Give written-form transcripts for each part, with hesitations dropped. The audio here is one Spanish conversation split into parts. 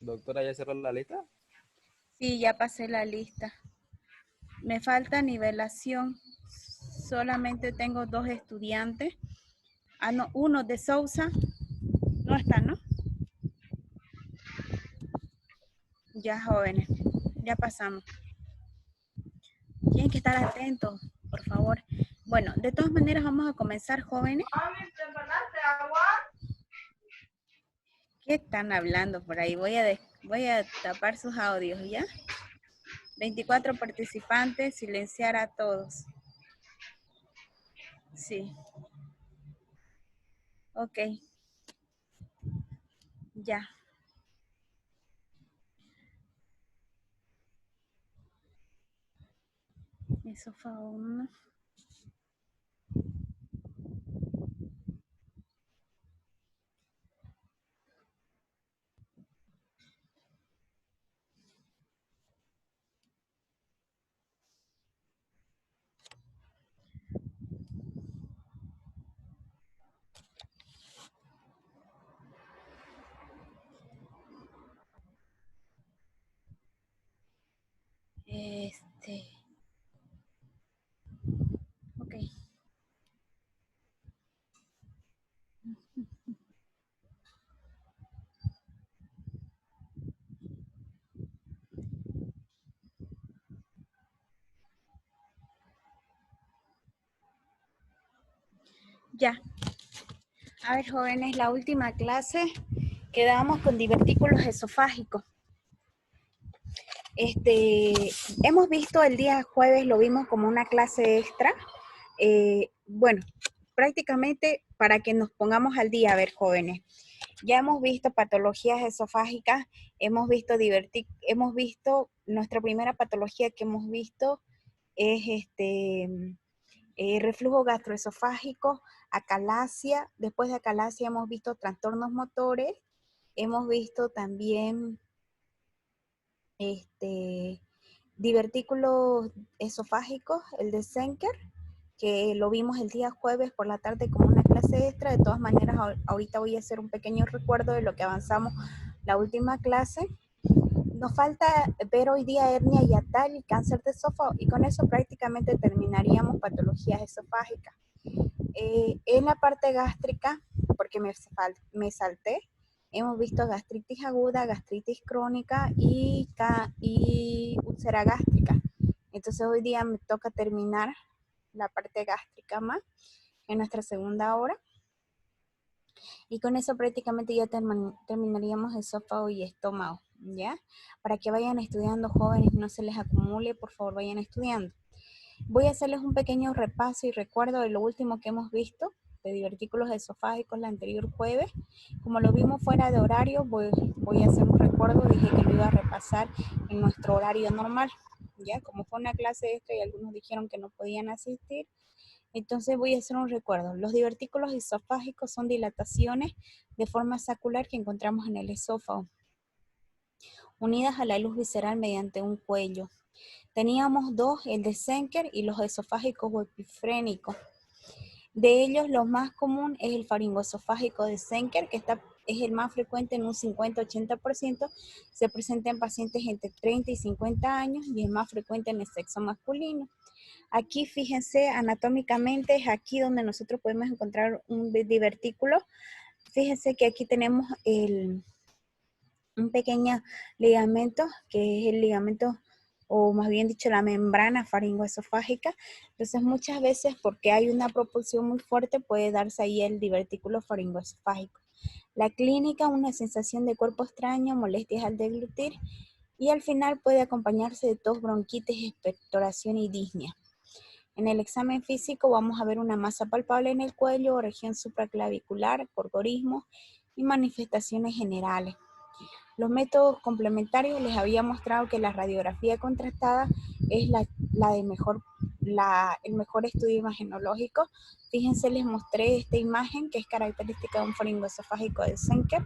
Doctora, ¿ya cerró la lista? Sí, ya pasé la lista. Me falta nivelación. Solamente tengo 2 estudiantes. Ah, no, uno de Sousa. No está, ¿no? Ya, jóvenes. Ya pasamos. Tienen que estar atentos, por favor. Bueno, de todas maneras vamos a comenzar, jóvenes. ¿Qué están hablando por ahí? Voy a tapar sus audios, ¿ya? 24 participantes, silenciar a todos. Sí. Ok. Ya. Eso fue uno. Ok. Ya. A ver, jóvenes, la última clase quedábamos con divertículos esofágicos. Hemos visto el día jueves, lo vimos como una clase extra. Bueno, prácticamente para que nos pongamos al día, a ver, jóvenes. Ya hemos visto patologías esofágicas, hemos visto, nuestra primera patología que hemos visto es reflujo gastroesofágico, acalasia. Después de acalasia hemos visto trastornos motores, hemos visto también divertículos esofágicos, el de Senker, que lo vimos el día jueves por la tarde como una clase extra. De todas maneras, ahorita voy a hacer un pequeño recuerdo de lo que avanzamos la última clase. Nos falta ver hoy día hernia hiatal y cáncer de esófago, y con eso prácticamente terminaríamos patologías esofágicas. En la parte gástrica, porque me salté, hemos visto gastritis aguda, gastritis crónica y úlcera gástrica. Entonces hoy día me toca terminar la parte gástrica más en nuestra segunda hora. Y con eso prácticamente ya terminaríamos esófago y estómago, ¿ya? Para que vayan estudiando, jóvenes, no se les acumule, por favor vayan estudiando. Voy a hacerles un pequeño repaso y recuerdo de lo último que hemos visto de divertículos esofágicos el anterior jueves. Como lo vimos fuera de horario, voy a hacer un recuerdo. Dije que lo iba a repasar en nuestro horario normal, ¿ya? Como fue una clase extra y algunos dijeron que no podían asistir, entonces voy a hacer un recuerdo. Los divertículos esofágicos son dilataciones de forma sacular que encontramos en el esófago, unidas a la luz visceral mediante un cuello. Teníamos dos, el de Senker y los esofágicos o epifrénicos. De ellos, lo más común es el faringoesofágico de Senker, que es el más frecuente en un 50-80%. Se presenta en pacientes entre 30 y 50 años y es más frecuente en el sexo masculino. Aquí, fíjense, anatómicamente es aquí donde nosotros podemos encontrar un divertículo. Fíjense que aquí tenemos un pequeño ligamento, que es el ligamento, o más bien dicho, la membrana faringoesofágica. Entonces, muchas veces, porque hay una propulsión muy fuerte, puede darse ahí el divertículo faringoesofágico. La clínica, una sensación de cuerpo extraño, molestias al deglutir, y al final puede acompañarse de tos, bronquitis, expectoración y disnea. En el examen físico vamos a ver una masa palpable en el cuello, región supraclavicular, gorgorismo y manifestaciones generales. Los métodos complementarios, les había mostrado que la radiografía contrastada es el mejor estudio imagenológico. Fíjense, les mostré esta imagen que es característica de un faringoesofágico de Senker,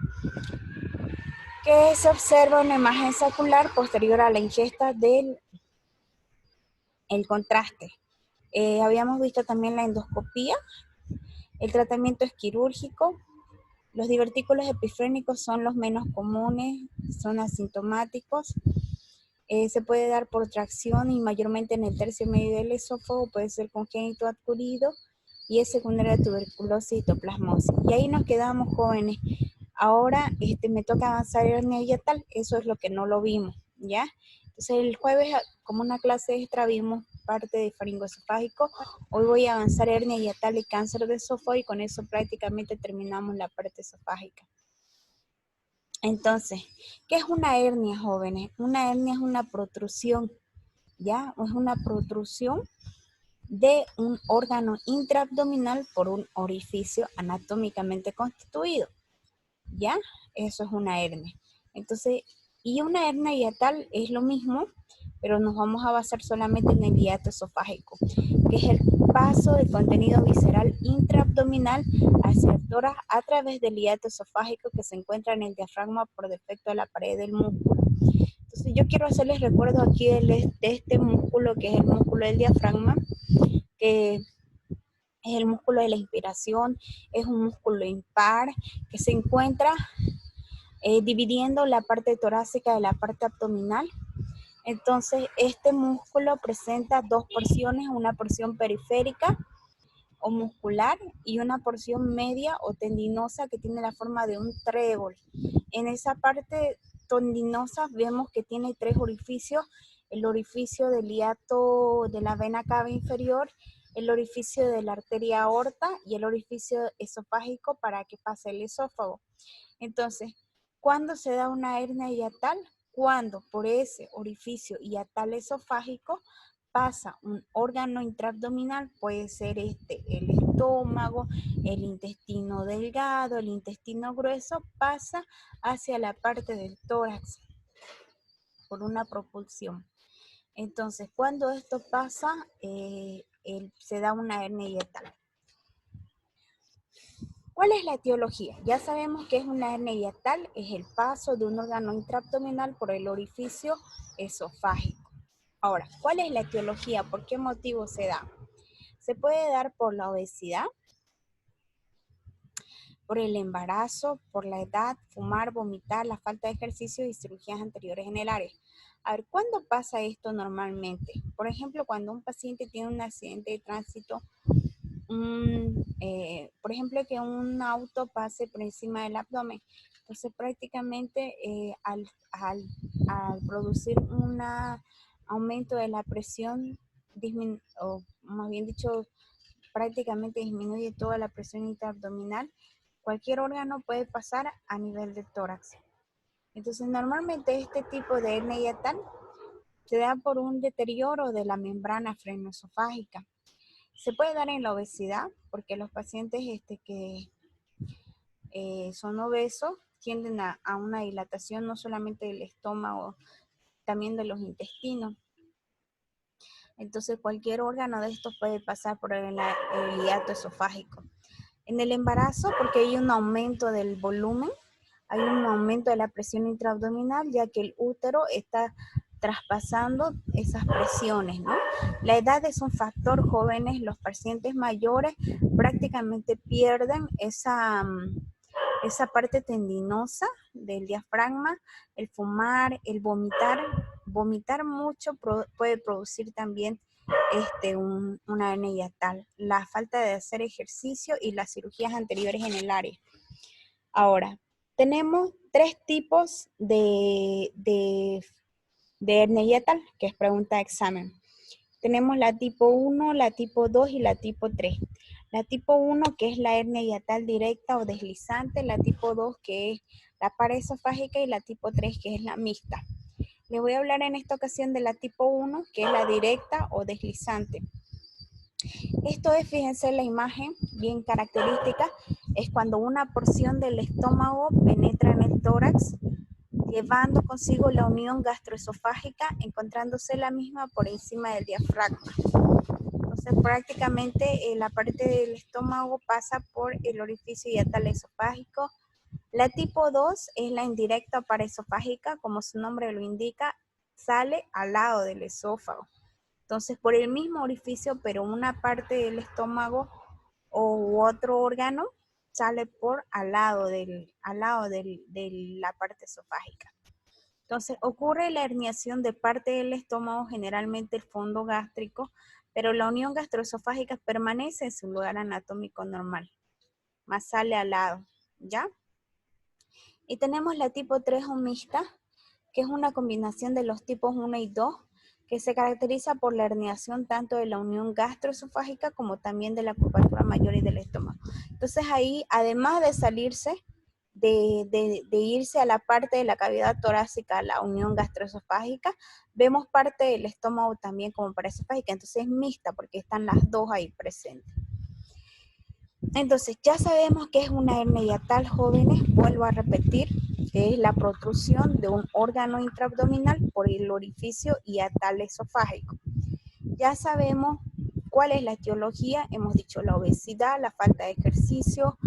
que se observa una imagen sacular posterior a la ingesta del contraste. Habíamos visto también la endoscopía. El tratamiento es quirúrgico. Los divertículos epifrénicos son los menos comunes, son asintomáticos. Se puede dar por tracción y mayormente en el tercio medio del esófago, puede ser congénito adquirido y es secundaria a tuberculosis y citoplasmosis. Y ahí nos quedamos, jóvenes. Ahora me toca avanzar hernia hiatal, eso es lo que no lo vimos, ¿ya? Entonces el jueves, como una clase extra, vimos parte de faringoesofágico. Hoy voy a avanzar hernia hiatal y cáncer de esófago y con eso prácticamente terminamos la parte esofágica. Entonces, ¿qué es una hernia, jóvenes? Una hernia es una protrusión, ¿ya? Es una protrusión de un órgano intraabdominal por un orificio anatómicamente constituido, ¿ya? Eso es una hernia. Entonces, y una hernia hiatal es lo mismo, pero nos vamos a basar solamente en el hiato esofágico, que es el paso de contenido visceral intraabdominal hacia el tórax a través del hiato esofágico que se encuentra en el diafragma por defecto de la pared del músculo. Entonces, yo quiero hacerles recuerdo aquí de este músculo, que es el músculo del diafragma, que es el músculo de la inspiración, es un músculo impar que se encuentra dividiendo la parte torácica de la parte abdominal. Entonces, este músculo presenta dos porciones, una porción periférica o muscular y una porción media o tendinosa que tiene la forma de un trébol. En esa parte tendinosa vemos que tiene tres orificios: el orificio del hiato de la vena cava inferior, el orificio de la arteria aorta y el orificio esofágico para que pase el esófago. Entonces, ¿cuándo se da una hernia hiatal? Cuando por ese orificio hiatal esofágico pasa un órgano intraabdominal, puede ser el estómago, el intestino delgado, el intestino grueso, pasa hacia la parte del tórax por una propulsión. Entonces, cuando esto pasa, se da una hernia hiatal. ¿Cuál es la etiología? Ya sabemos que es una hernia hiatal, es el paso de un órgano intraabdominal por el orificio esofágico. Ahora, ¿cuál es la etiología? ¿Por qué motivo se da? Se puede dar por la obesidad, por el embarazo, por la edad, fumar, vomitar, la falta de ejercicio y cirugías anteriores en el área. A ver, ¿cuándo pasa esto normalmente? Por ejemplo, cuando un paciente tiene un accidente de tránsito, por ejemplo, que un auto pase por encima del abdomen. Entonces, prácticamente al producir un aumento de la presión, o más bien dicho, prácticamente disminuye toda la presión intraabdominal, cualquier órgano puede pasar a nivel del tórax. Entonces, normalmente este tipo de hernia hiatal se da por un deterioro de la membrana frenoesofágica. Se puede dar en la obesidad, porque los pacientes que son obesos tienden a una dilatación no solamente del estómago, también de los intestinos. Entonces cualquier órgano de estos puede pasar por el hiato esofágico. En el embarazo, porque hay un aumento del volumen, hay un aumento de la presión intraabdominal, ya que el útero está traspasando esas presiones, ¿no? La edad es un factor. Jóvenes, los pacientes mayores prácticamente pierden esa parte tendinosa del diafragma. El fumar, el vomitar mucho puede producir también una hernia hiatal. La falta de hacer ejercicio y las cirugías anteriores en el área. Ahora, tenemos tres tipos de hernia hiatal, que es pregunta de examen. Tenemos la tipo 1, la tipo 2 y la tipo 3. La tipo 1, que es la hernia hiatal directa o deslizante, la tipo 2, que es la paraesofágica, y la tipo 3, que es la mixta. Les voy a hablar en esta ocasión de la tipo 1, que es la directa o deslizante. Esto es, fíjense la imagen, bien característica, es cuando una porción del estómago penetra en el tórax, llevando consigo la unión gastroesofágica, encontrándose la misma por encima del diafragma. Entonces, prácticamente la parte del estómago pasa por el orificio hiatal esofágico. La tipo 2 es la indirecta paraesofágica, como su nombre lo indica, sale al lado del esófago. Entonces, por el mismo orificio, pero una parte del estómago u otro órgano sale por al lado de la parte esofágica. Entonces ocurre la herniación de parte del estómago, generalmente el fondo gástrico, pero la unión gastroesofágica permanece en su lugar anatómico normal, más sale al lado, ¿ya? Y tenemos la tipo 3 o mixta, que es una combinación de los tipos 1 y 2, que se caracteriza por la herniación tanto de la unión gastroesofágica como también de la curvatura mayor y del estómago. Entonces ahí, además de salirse, de irse a la parte de la cavidad torácica, la unión gastroesofágica, vemos parte del estómago también como paraesofágica, entonces es mixta porque están las dos ahí presentes. Entonces, ya sabemos que es una hernia hiatal, jóvenes, vuelvo a repetir, que es la protrusión de un órgano intraabdominal por el orificio hiatal esofágico. Ya sabemos cuál es la etiología, hemos dicho la obesidad, la falta de ejercicio,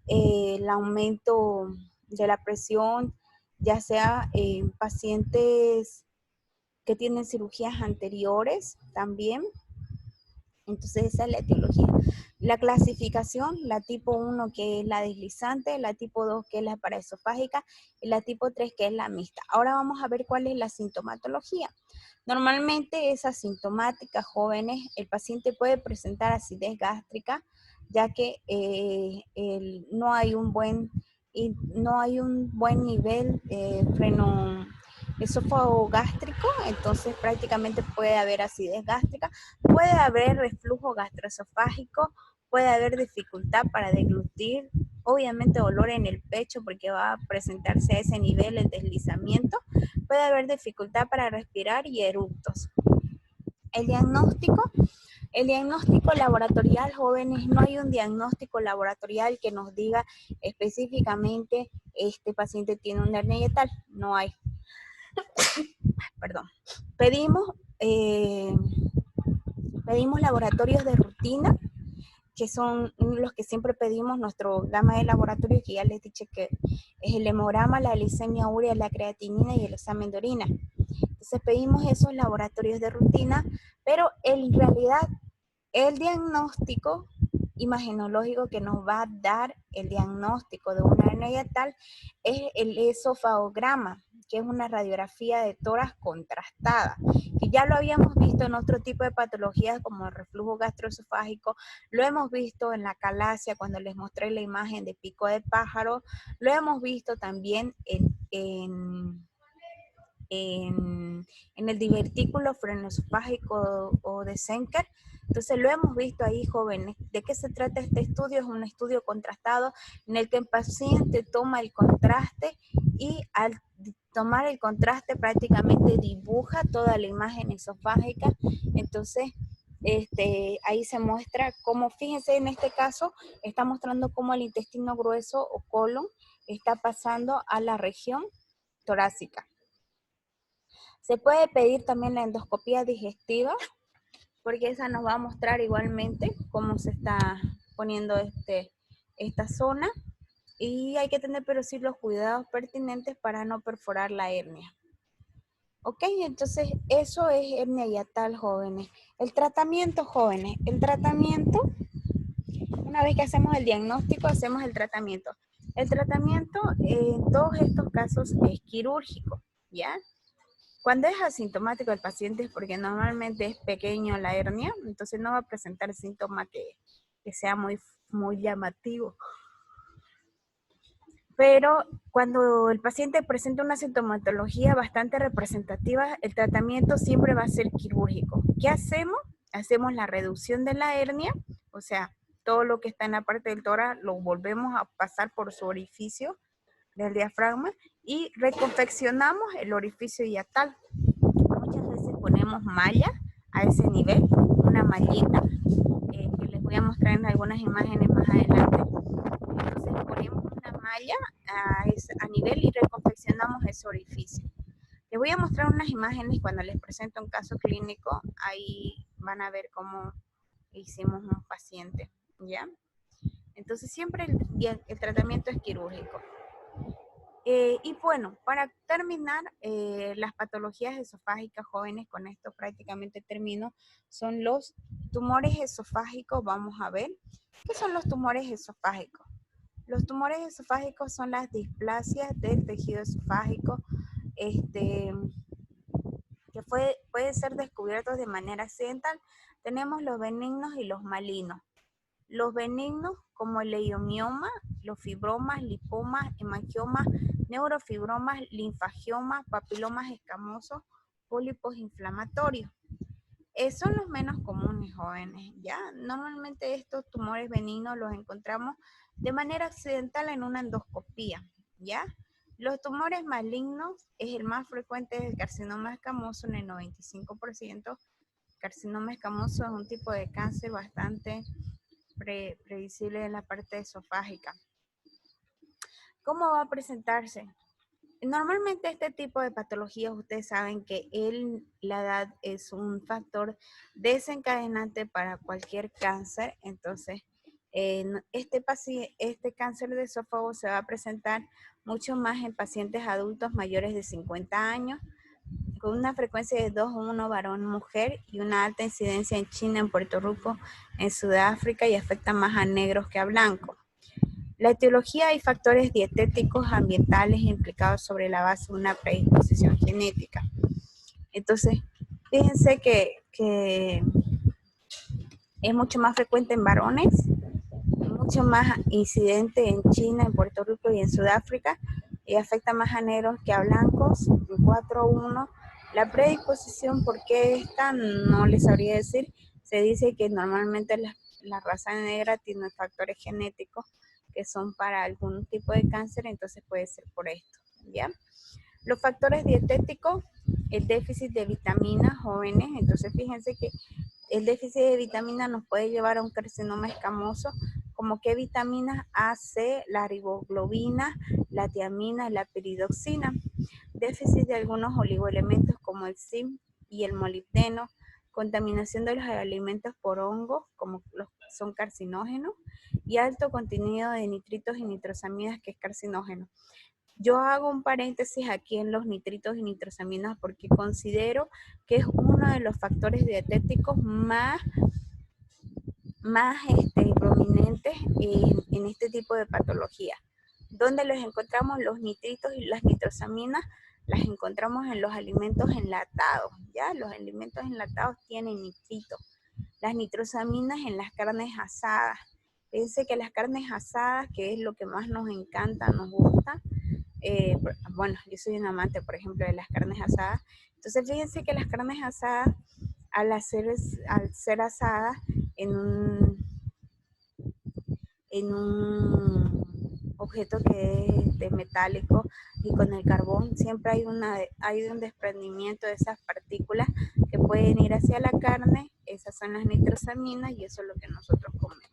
el aumento de la presión, ya sea en pacientes que tienen cirugías anteriores también. Entonces esa es la etiología. La clasificación, la tipo 1 que es la deslizante, la tipo 2 que es la paraesofágica y la tipo 3 que es la mixta. Ahora vamos a ver cuál es la sintomatología. Normalmente es asintomática, jóvenes. El paciente puede presentar acidez gástrica, ya que no hay un buen nivel freno esófago gástrico, entonces prácticamente puede haber acidez gástrica, puede haber reflujo gastroesofágico, puede haber dificultad para deglutir, obviamente dolor en el pecho porque va a presentarse a ese nivel el deslizamiento, puede haber dificultad para respirar y eructos. El diagnóstico laboratorial, jóvenes, no hay un diagnóstico laboratorial que nos diga específicamente este paciente tiene una hernia hiatal, no hay. Perdón. Pedimos laboratorios de rutina, que son los que siempre pedimos, nuestro gama de laboratorios, que ya les dije que es el hemograma, la glicemia urea, la creatinina y el examen de orina. Entonces pedimos esos laboratorios de rutina, pero en realidad el diagnóstico imagenológico que nos va a dar el diagnóstico de una hernia hiatal es el esofagograma, que es una radiografía de tórax contrastada, que ya lo habíamos visto en otro tipo de patologías como el reflujo gastroesofágico, lo hemos visto en la calasia cuando les mostré la imagen de pico de pájaro, lo hemos visto también en el divertículo frenoesofágico o de Zenker. Entonces lo hemos visto ahí, jóvenes. ¿De qué se trata este estudio? Es un estudio contrastado en el que el paciente toma el contraste y al tomar el contraste prácticamente dibuja toda la imagen esofágica. Entonces ahí se muestra cómo, fíjense en este caso, está mostrando cómo el intestino grueso o colon está pasando a la región torácica. Se puede pedir también la endoscopía digestiva, porque esa nos va a mostrar igualmente cómo se está poniendo esta zona. Y hay que tener, pero sí, los cuidados pertinentes para no perforar la hernia. Ok, entonces eso es hernia hiatal, jóvenes. El tratamiento, jóvenes, una vez que hacemos el diagnóstico, hacemos el tratamiento. El tratamiento en todos estos casos es quirúrgico, ¿ya? Cuando es asintomático el paciente es porque normalmente es pequeño la hernia, entonces no va a presentar síntomas que sea muy llamativo. Pero cuando el paciente presenta una sintomatología bastante representativa, el tratamiento siempre va a ser quirúrgico. ¿Qué hacemos? Hacemos la reducción de la hernia, o sea, todo lo que está en la parte del tórax lo volvemos a pasar por su orificio del diafragma y reconfeccionamos el orificio hiatal. Muchas veces ponemos malla a ese nivel, una mallita, que les voy a mostrar en algunas imágenes más adelante. Entonces ponemos una malla a nivel y reconfeccionamos ese orificio. Les voy a mostrar unas imágenes cuando les presento un caso clínico, ahí van a ver cómo hicimos un paciente, ¿ya? Entonces siempre el tratamiento es quirúrgico. Y bueno, para terminar, las patologías esofágicas, jóvenes, con esto prácticamente termino, son los tumores esofágicos. Vamos a ver, ¿qué son los tumores esofágicos? Los tumores esofágicos son las displasias del tejido esofágico, que pueden ser descubiertos de manera accidental. Tenemos los benignos y los malignos. Los benignos, como el leiomioma, los fibromas, lipomas, hemangiomas, neurofibromas, linfangiomas, papilomas escamosos, pólipos inflamatorios. Son los menos comunes, jóvenes, ¿ya? Normalmente estos tumores benignos los encontramos de manera accidental en una endoscopía, ¿ya? Los tumores malignos es el más frecuente del carcinoma escamoso en el 95%. Carcinoma escamoso es un tipo de cáncer bastante previsible en la parte esofágica. ¿Cómo va a presentarse? Normalmente este tipo de patologías, ustedes saben que la edad es un factor desencadenante para cualquier cáncer. Entonces, este cáncer de esófago se va a presentar mucho más en pacientes adultos mayores de 50 años, con una frecuencia de 2:1 varón-mujer y una alta incidencia en China, en Puerto Rico, en Sudáfrica, y afecta más a negros que a blancos. La etiología y factores dietéticos ambientales implicados sobre la base de una predisposición genética. Entonces, fíjense que es mucho más frecuente en varones, mucho más incidente en China, en Puerto Rico y en Sudáfrica, y afecta más a negros que a blancos, en 4:1. La predisposición, ¿por qué esta? No les sabría decir. Se dice que normalmente la raza negra tiene factores genéticos que son para algún tipo de cáncer, entonces puede ser por esto, ¿ya? Los factores dietéticos, el déficit de vitaminas, jóvenes. Entonces fíjense que el déficit de vitaminas nos puede llevar a un carcinoma escamoso, como que vitaminas A, C, la riboglobina, la tiamina, la piridoxina. Déficit de algunos oligoelementos como el zinc y el molibdeno. Contaminación de los alimentos por hongos, como los son carcinógenos, y alto contenido de nitritos y nitrosaminas, que es carcinógeno. Yo hago un paréntesis aquí en los nitritos y nitrosaminas porque considero que es uno de los factores dietéticos más prominentes en este tipo de patología. ¿Dónde los encontramos? Los nitritos y las nitrosaminas las encontramos en los alimentos enlatados, ¿ya? Los alimentos enlatados tienen nitritos. Las nitrosaminas en las carnes asadas. Fíjense que las carnes asadas, que es lo que más nos encanta, nos gusta, bueno, yo soy un amante, por ejemplo, de las carnes asadas. Entonces, fíjense que las carnes asadas, al ser asadas en un objeto que es de metálico y con el carbón, siempre hay un desprendimiento de esas partículas que pueden ir hacia la carne. Esas son las nitrosaminas y eso es lo que nosotros comemos.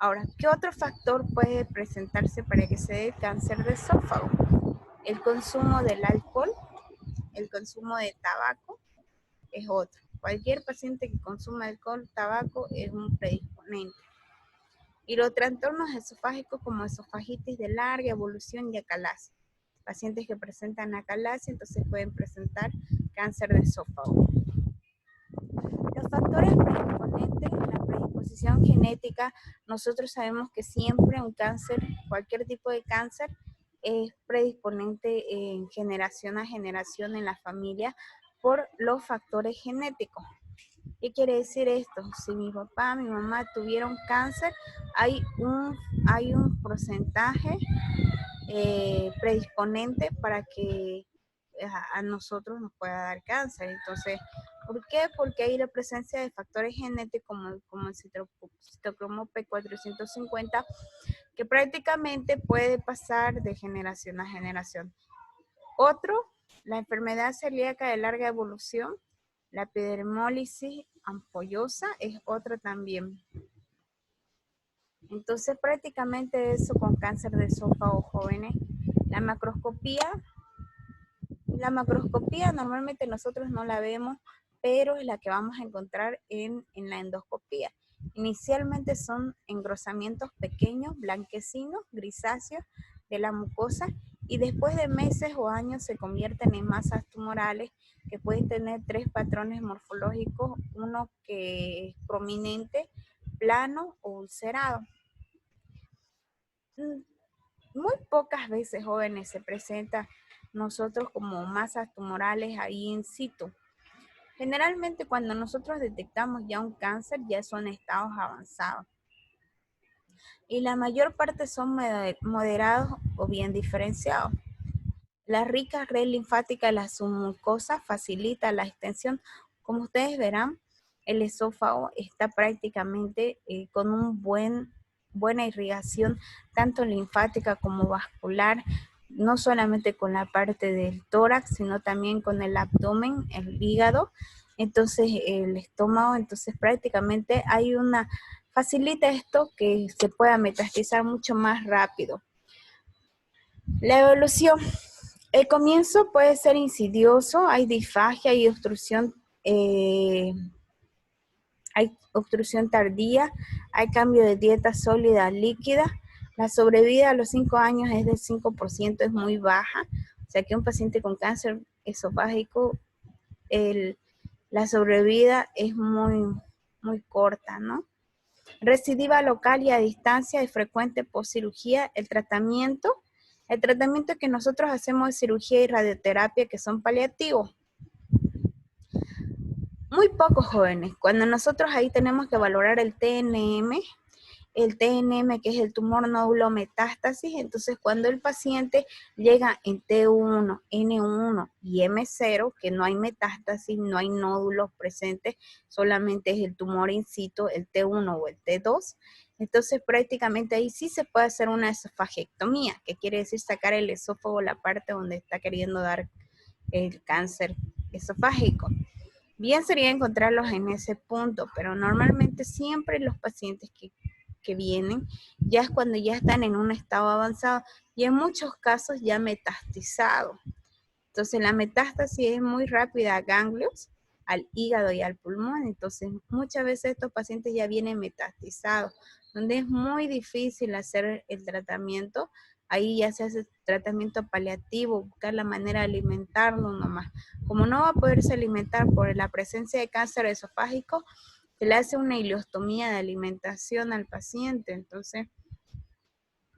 Ahora, ¿qué otro factor puede presentarse para que se dé cáncer de esófago? El consumo del alcohol, el consumo de tabaco es otro. Cualquier paciente que consuma alcohol, tabaco es un predisponente. Y los trastornos esofágicos como esofagitis de larga evolución y acalasia. Pacientes que presentan acalasia entonces pueden presentar cáncer de esófago. Los factores predisponentes, la predisposición genética, nosotros sabemos que siempre un cáncer, cualquier tipo de cáncer, es predisponente en generación a generación en la familia por los factores genéticos. ¿Qué quiere decir esto? Si mi papá, mi mamá tuvieron cáncer, hay un porcentaje predisponente para que a nosotros nos pueda dar cáncer. Entonces, ¿por qué? Porque hay la presencia de factores genéticos como el citocromo P450, que prácticamente puede pasar de generación a generación. Otro, la enfermedad celíaca de larga evolución, la epidermólisis ampollosa es otra también. Entonces, prácticamente eso con cáncer de esófago, jóvenes. La macroscopía normalmente nosotros no la vemos, pero es la que vamos a encontrar en la endoscopía. Inicialmente son engrosamientos pequeños, blanquecinos, grisáceos de la mucosa, y después de meses o años se convierten en masas tumorales que pueden tener 3 patrones morfológicos, uno que es prominente, plano o ulcerado. muy pocas veces, jóvenes, se presenta nosotros como masas tumorales ahí in situ. Generalmente cuando nosotros detectamos ya un cáncer, ya son estados avanzados. Y la mayor parte son moderados o bien diferenciados. La rica red linfática de la submucosa facilita la extensión. Como ustedes verán, el esófago está prácticamente con buena irrigación, tanto linfática como vascular, no solamente con la parte del tórax, sino también con el abdomen, el hígado, entonces el estómago, entonces prácticamente facilita esto que se pueda metastizar mucho más rápido. La evolución. El comienzo puede ser insidioso, hay disfagia, hay obstrucción tardía, hay cambio de dieta sólida a líquida. La sobrevida a los 5 años es del 5%, es muy baja. O sea que un paciente con cáncer esofágico, la sobrevida es muy corta, ¿no? Recidiva local y a distancia es frecuente postcirugía. El tratamiento que nosotros hacemos de cirugía y radioterapia, que son paliativos. Muy pocos jóvenes. Cuando nosotros ahí tenemos que valorar el TNM, que es el tumor nódulo metástasis, entonces cuando el paciente llega en T1, N1 y M0, que no hay metástasis, no hay nódulos presentes, solamente es el tumor in situ, el T1 o el T2, entonces prácticamente ahí sí se puede hacer una esofagectomía, que quiere decir sacar el esófago, la parte donde está queriendo dar el cáncer esofágico. Bien sería encontrarlos en ese punto, pero normalmente siempre los pacientes que vienen ya es cuando ya están en un estado avanzado y en muchos casos ya metastizado. Entonces la metástasis es muy rápida a ganglios, al hígado y al pulmón, entonces muchas veces estos pacientes ya vienen metastizados, donde es muy difícil hacer el tratamiento. Ahí ya se hace tratamiento paliativo, buscar la manera de alimentarlo nomás. Como no va a poderse alimentar por la presencia de cáncer esofágico, se le hace una ileostomía de alimentación al paciente, entonces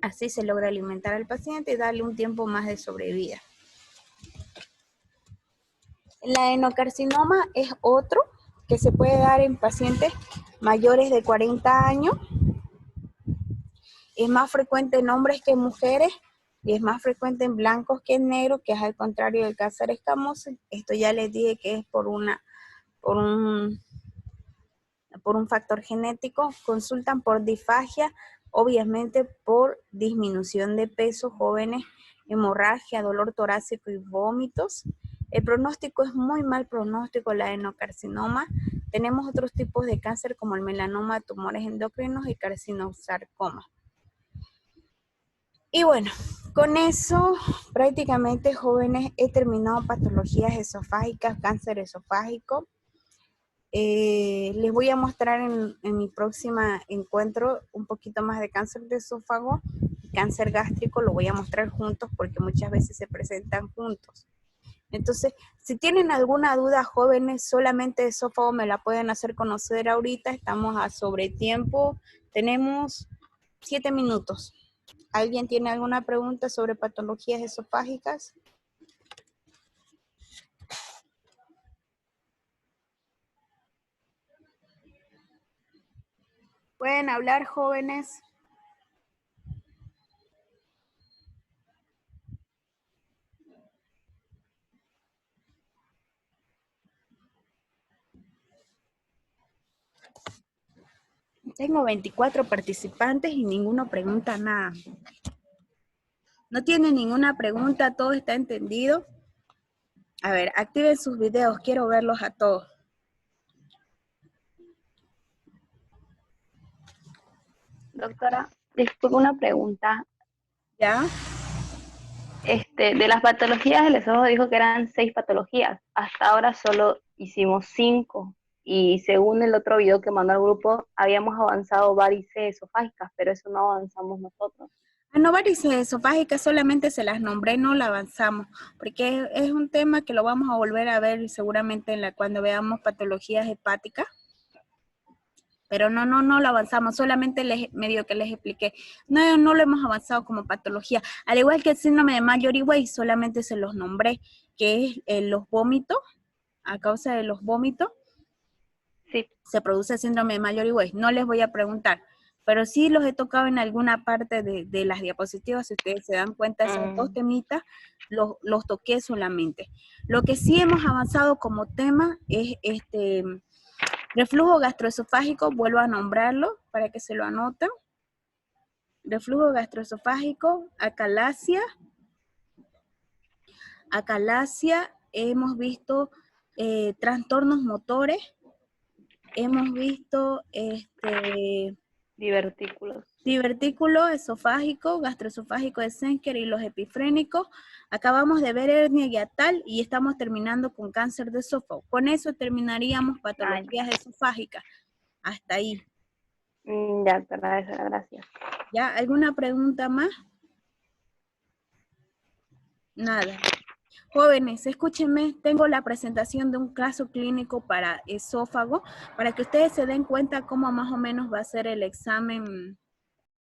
así se logra alimentar al paciente y darle un tiempo más de sobrevida. La adenocarcinoma es otro que se puede dar en pacientes mayores de 40 años. Es más frecuente en hombres que en mujeres y es más frecuente en blancos que en negros, que es al contrario del cáncer escamoso. Esto ya les dije que es por un factor genético. Consultan por disfagia, obviamente por disminución de peso, jóvenes, hemorragia, dolor torácico y vómitos. El pronóstico es muy mal pronóstico, la adenocarcinoma. Tenemos otros tipos de cáncer como el melanoma, tumores endocrinos y carcinosarcoma. Y bueno, con eso prácticamente, jóvenes, he terminado patologías esofágicas, cáncer esofágico. Les voy a mostrar en mi próxima encuentro un poquito más de cáncer de esófago y cáncer gástrico, lo voy a mostrar juntos porque muchas veces se presentan juntos. Entonces, si tienen alguna duda, jóvenes, solamente de esófago me la pueden hacer conocer ahorita, estamos a sobretiempo, tenemos 7 minutos. ¿Alguien tiene alguna pregunta sobre patologías esofágicas? ¿Pueden hablar, jóvenes? Tengo 24 participantes y ninguno pregunta nada. ¿No tienen ninguna pregunta? ¿Todo está entendido? A ver, activen sus videos, quiero verlos a todos. Doctora, disculpe una pregunta. ¿Ya? De las patologías, el esófago dijo que eran 6 patologías. Hasta ahora solo hicimos 5. Y según el otro video que mandó al grupo, habíamos avanzado varices esofágicas, pero eso no avanzamos nosotros. No, varices esofágicas solamente se las nombré, no la avanzamos, porque es un tema que lo vamos a volver a ver seguramente cuando veamos patologías hepáticas. Pero no lo avanzamos, solamente medio que les expliqué. No lo hemos avanzado como patología. Al igual que el síndrome de Mallory-Weiss, solamente se los nombré, que es los vómitos, a causa de los vómitos, Sí. se produce el síndrome de Mallory-Weiss. No les voy a preguntar, pero sí los he tocado en alguna parte de las diapositivas, si ustedes se dan cuenta, esos dos temitas los toqué solamente. Lo que sí hemos avanzado como tema es reflujo gastroesofágico, vuelvo a nombrarlo para que se lo anoten. Reflujo gastroesofágico, acalasia. Acalasia, hemos visto trastornos motores, hemos visto Divertículos. divertículo esofágico, gastroesofágico de Schenker y los epifrénicos. Acabamos de ver hernia hiatal y estamos terminando con cáncer de esófago. Con eso terminaríamos patologías esofágicas. Hasta ahí. Ya, gracias. ¿Ya? ¿Alguna pregunta más? Nada. Jóvenes, escúchenme, tengo la presentación de un caso clínico para esófago, para que ustedes se den cuenta cómo más o menos va a ser el examen